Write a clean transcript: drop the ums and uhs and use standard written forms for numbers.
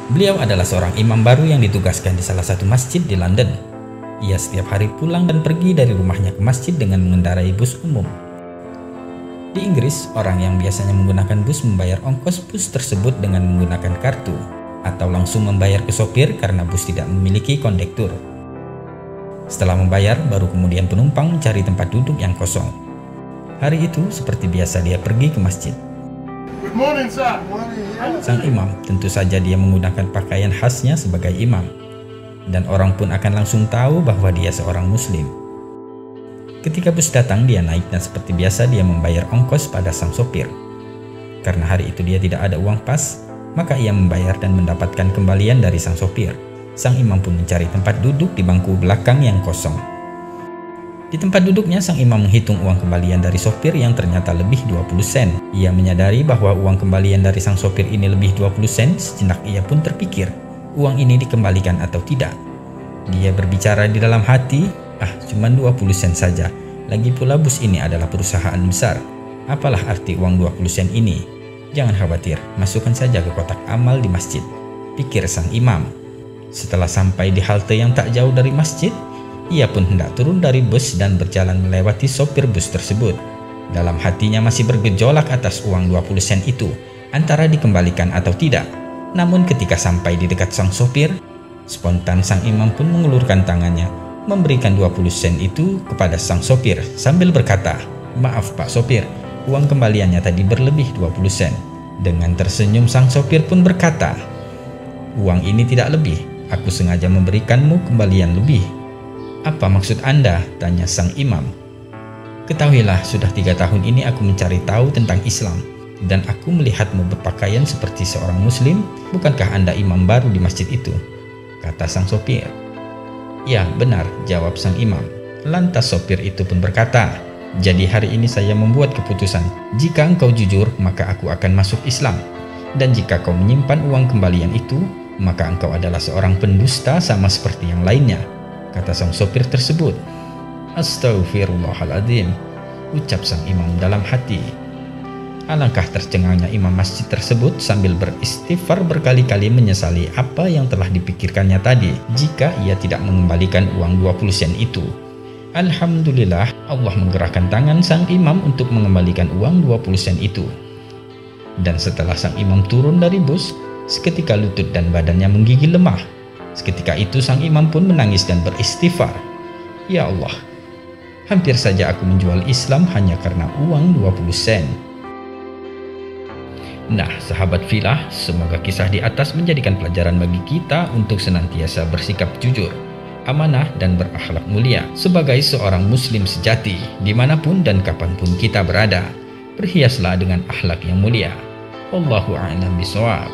Beliau adalah seorang imam baru yang ditugaskan di salah satu masjid di London. Ia setiap hari pulang dan pergi dari rumahnya ke masjid dengan mengendarai bus umum. Di Inggris, orang yang biasanya menggunakan bus membayar ongkos bus tersebut dengan menggunakan kartu, atau langsung membayar ke sopir karena bus tidak memiliki kondektur. Setelah membayar, baru kemudian penumpang mencari tempat duduk yang kosong. Hari itu, seperti biasa dia pergi ke masjid. Good morning, sir. Sang imam, tentu saja dia menggunakan pakaian khasnya sebagai imam, dan orang pun akan langsung tahu bahwa dia seorang muslim. Ketika bus datang, dia naik dan seperti biasa dia membayar ongkos pada sang sopir. Karena hari itu dia tidak ada uang pas, maka ia membayar dan mendapatkan kembalian dari sang sopir. Sang imam pun mencari tempat duduk di bangku belakang yang kosong. Di tempat duduknya, sang imam menghitung uang kembalian dari sopir yang ternyata lebih 20 sen. Ia menyadari bahwa uang kembalian dari sang sopir ini lebih 20 sen. Sejenak ia pun terpikir, uang ini dikembalikan atau tidak. Dia berbicara di dalam hati, cuma 20 sen saja. Lagi pula bus ini adalah perusahaan besar. Apalah arti uang 20 sen ini? Jangan khawatir, masukkan saja ke kotak amal di masjid, pikir sang imam. Setelah sampai di halte yang tak jauh dari masjid, ia pun hendak turun dari bus dan berjalan melewati sopir bus tersebut. Dalam hatinya masih bergejolak atas uang 20 sen itu, antara dikembalikan atau tidak. Namun ketika sampai di dekat sang sopir, spontan sang imam pun mengulurkan tangannya, memberikan 20 sen itu kepada sang sopir sambil berkata, "Maaf Pak Sopir, uang kembaliannya tadi berlebih 20 sen. Dengan tersenyum sang sopir pun berkata, "Uang ini tidak lebih, aku sengaja memberikanmu kembalian lebih." "Apa maksud Anda?" tanya sang imam. "Ketahuilah, sudah 3 tahun ini aku mencari tahu tentang Islam, dan aku melihatmu berpakaian seperti seorang muslim. Bukankah Anda imam baru di masjid itu?" kata sang sopir. "Ya, benar," jawab sang imam. Lantas sopir itu pun berkata, "Jadi hari ini saya membuat keputusan, jika engkau jujur maka aku akan masuk Islam, dan jika kau menyimpan uang kembalian itu, maka engkau adalah seorang pendusta sama seperti yang lainnya," kata sang sopir tersebut. "Astaghfirullahaladzim," ucap sang imam dalam hati. Alangkah tercengangnya imam masjid tersebut sambil beristighfar berkali-kali menyesali apa yang telah dipikirkannya tadi jika ia tidak mengembalikan uang 20 sen itu. Alhamdulillah, Allah menggerakkan tangan sang imam untuk mengembalikan uang 20 sen itu. Dan setelah sang imam turun dari bus, seketika lutut dan badannya menggigil lemah. Seketika itu sang imam pun menangis dan beristighfar, "Ya Allah, hampir saja aku menjual Islam hanya karena uang 20 sen." Nah, sahabat filah, semoga kisah di atas menjadikan pelajaran bagi kita untuk senantiasa bersikap jujur, amanah, dan berakhlak mulia sebagai seorang muslim sejati dimanapun dan kapanpun kita berada. Berhiaslah dengan akhlak yang mulia. Wallahu a'lam bishawab.